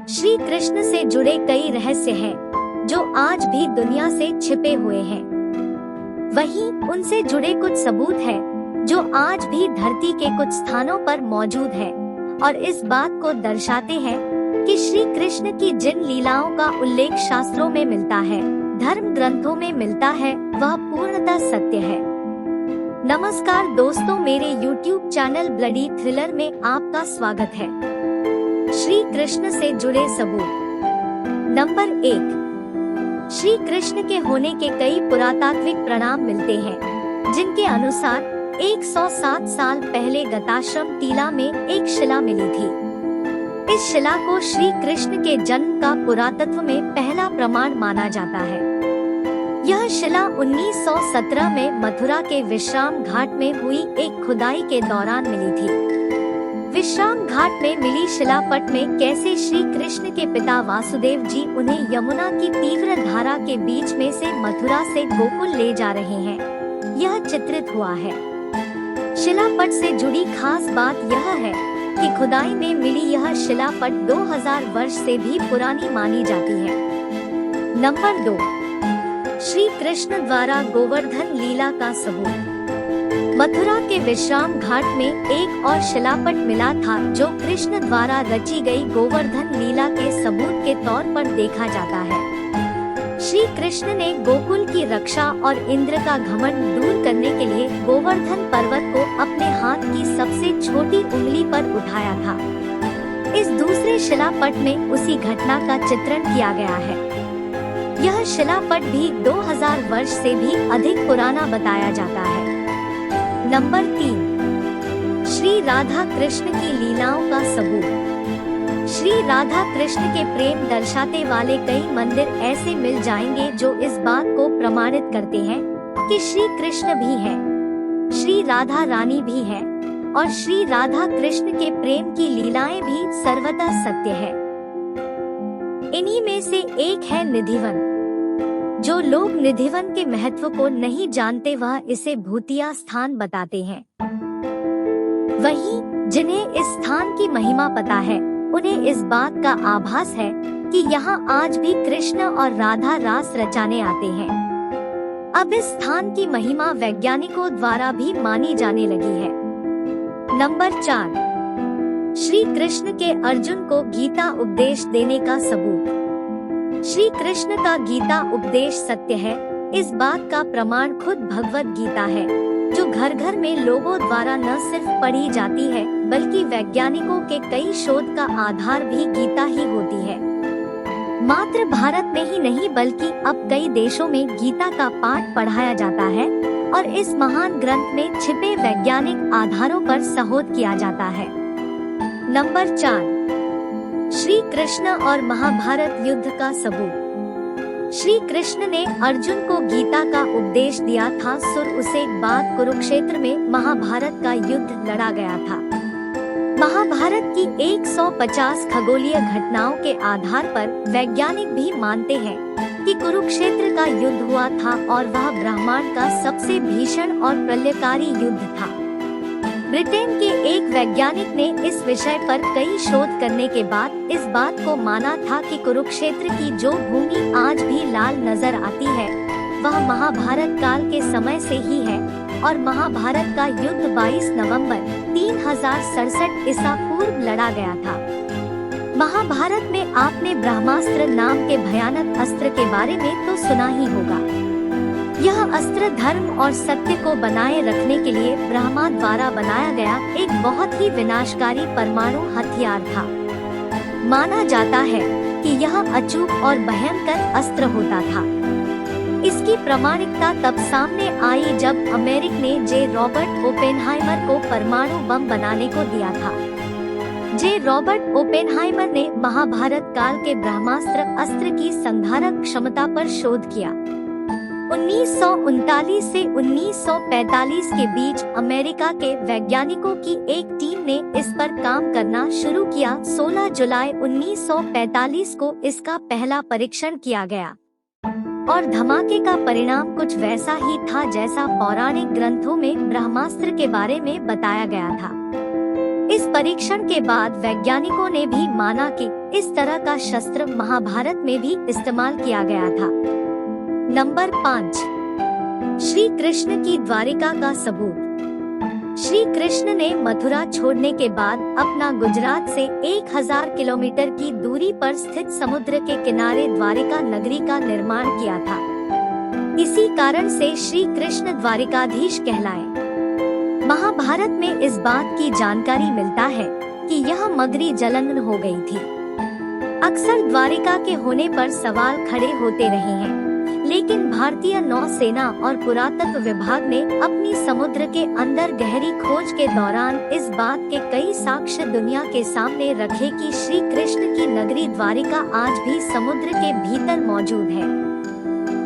श्री कृष्ण से जुड़े कई रहस्य हैं, जो आज भी दुनिया से छिपे हुए हैं। वहीं उनसे जुड़े कुछ सबूत हैं, जो आज भी धरती के कुछ स्थानों पर मौजूद हैं और इस बात को दर्शाते हैं कि श्री कृष्ण की जिन लीलाओं का उल्लेख शास्त्रों में मिलता है, धर्म ग्रंथों में मिलता है, वह पूर्णतः सत्य है। नमस्कार दोस्तों, मेरे YouTube चैनल ब्लडी थ्रिलर में आपका स्वागत है। श्री कृष्ण से जुड़े सबूत। नंबर 1, श्री कृष्ण के होने के कई पुरातात्विक प्रमाण मिलते हैं, जिनके अनुसार 107 साल पहले गताश्रम टीला में एक शिला मिली थी। इस शिला को श्री कृष्ण के जन्म का पुरातत्व में पहला प्रमाण माना जाता है। यह शिला 1917 में मथुरा के विश्राम घाट में हुई एक खुदाई के दौरान मिली थी। विश्राम घाट में मिली शिलापट में कैसे श्री कृष्ण के पिता वासुदेव जी उन्हें यमुना की तीव्र धारा के बीच में से मथुरा से गोकुल ले जा रहे हैं, यह चित्रित हुआ है। शिलापट से जुड़ी खास बात यह है कि खुदाई में मिली यह शिलापट 2000 वर्ष से भी पुरानी मानी जाती है। नंबर 2, श्री कृष्ण द्वारा गोवर्धन लीला का सबूत। मथुरा के विश्राम घाट में एक और शिलापट मिला था, जो कृष्ण द्वारा रची गई गोवर्धन लीला के सबूत के तौर पर देखा जाता है। श्री कृष्ण ने गोकुल की रक्षा और इंद्र का घमंड दूर करने के लिए गोवर्धन पर्वत को अपने हाथ की सबसे छोटी उंगली पर उठाया था। इस दूसरे शिलापट में उसी घटना का चित्रण किया गया है। यह शिलापट भी 2000 वर्ष से भी अधिक पुराना बताया जाता है। नंबर 3, श्री राधा कृष्ण की लीलाओं का सबूत। श्री राधा कृष्ण के प्रेम दर्शाते वाले कई मंदिर ऐसे मिल जाएंगे जो इस बात को प्रमाणित करते हैं कि श्री कृष्ण भी है, श्री राधा रानी भी है और श्री राधा कृष्ण के प्रेम की लीलाएं भी सर्वथा सत्य है। इन्हीं में से एक है निधिवन। जो लोग निधिवन के महत्व को नहीं जानते, वह इसे भूतिया स्थान बताते हैं। वहीं जिन्हें इस स्थान की महिमा पता है, उन्हें इस बात का आभास है कि यहाँ आज भी कृष्ण और राधा रास रचाने आते हैं। अब इस स्थान की महिमा वैज्ञानिकों द्वारा भी मानी जाने लगी है। नंबर 4, श्री कृष्ण के अर्जुन को गीता उपदेश देने का सबूत। श्री कृष्ण का गीता उपदेश सत्य है, इस बात का प्रमाण खुद भगवत गीता है, जो घर घर में लोगों द्वारा न सिर्फ पढ़ी जाती है, बल्कि वैज्ञानिकों के कई शोध का आधार भी गीता ही होती है। मात्र भारत में ही नहीं, बल्कि अब कई देशों में गीता का पाठ पढ़ाया जाता है और इस महान ग्रंथ में छिपे वैज्ञानिक आधारों पर शोध किया जाता है। नंबर 4, श्री कृष्ण और महाभारत युद्ध का सबूत। श्री कृष्ण ने अर्जुन को गीता का उपदेश दिया था। सुर उसे बाद कुरुक्षेत्र में महाभारत का युद्ध लड़ा गया था। महाभारत की 150 खगोलीय घटनाओं के आधार पर वैज्ञानिक भी मानते हैं कि कुरुक्षेत्र का युद्ध हुआ था और वह ब्रह्मांड का सबसे भीषण और प्रलयकारी युद्ध था। ब्रिटेन के एक वैज्ञानिक ने इस विषय पर कई शोध करने के बाद इस बात को माना था कि कुरुक्षेत्र की जो भूमि आज भी लाल नजर आती है, वह महाभारत काल के समय से ही है और महाभारत का युद्ध 22 नवंबर 3067 ईसा पूर्व लड़ा गया था। महाभारत में आपने ब्रह्मास्त्र नाम के भयानक अस्त्र के बारे में तो सुना ही होगा। यह अस्त्र धर्म और सत्य को बनाए रखने के लिए ब्रह्मा द्वारा बनाया गया एक बहुत ही विनाशकारी परमाणु हथियार था। माना जाता है कि यह अचूक और भयंकर अस्त्र होता था। इसकी प्रामाणिकता तब सामने आई जब अमेरिका ने जे रॉबर्ट ओपेनहाइमर को परमाणु बम बनाने को दिया था। जे रॉबर्ट ओपेनहाइमर ने महाभारत काल के ब्रह्मास्त्र अस्त्र की संधारक क्षमता पर शोध किया। 1939 से 1945 के बीच अमेरिका के वैज्ञानिकों की एक टीम ने इस पर काम करना शुरू किया। 16 जुलाई 1945 को इसका पहला परीक्षण किया गया और धमाके का परिणाम कुछ वैसा ही था जैसा पौराणिक ग्रंथों में ब्रह्मास्त्र के बारे में बताया गया था। इस परीक्षण के बाद वैज्ञानिकों ने भी माना कि इस तरह का शस्त्र महाभारत में भी इस्तेमाल किया गया था। नंबर 5, श्री कृष्ण की द्वारिका का सबूत। श्री कृष्ण ने मथुरा छोड़ने के बाद अपना गुजरात से 1000 किलोमीटर की दूरी पर स्थित समुद्र के किनारे द्वारिका नगरी का निर्माण किया था। इसी कारण से श्री कृष्ण द्वारिकाधीश कहलाए। महाभारत में इस बात की जानकारी मिलता है कि यह मगरी जलन हो गई थी। अक्सर द्वारिका के होने पर सवाल खड़े होते रहे हैं, लेकिन भारतीय नौसेना और पुरातत्व विभाग ने अपनी समुद्र के अंदर गहरी खोज के दौरान इस बात के कई साक्ष्य दुनिया के सामने रखे कि श्री कृष्ण की नगरी द्वारिका आज भी समुद्र के भीतर मौजूद है।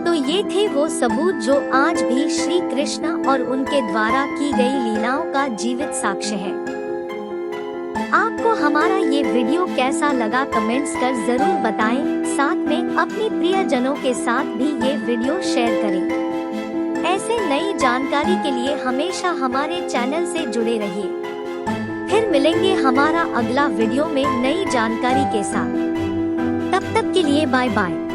तो ये थे वो सबूत जो आज भी श्री कृष्ण और उनके द्वारा की गई लीलाओं का जीवित साक्ष्य है। आपको हमारा ये वीडियो कैसा लगा कमेंट्स कर जरूर बताएं। साथ में अपने प्रियजनों के साथ भी ये वीडियो शेयर करें। ऐसे नई जानकारी के लिए हमेशा हमारे चैनल से जुड़े रहिए। फिर मिलेंगे हमारा अगला वीडियो में नई जानकारी के साथ। तब तक के लिए बाय बाय।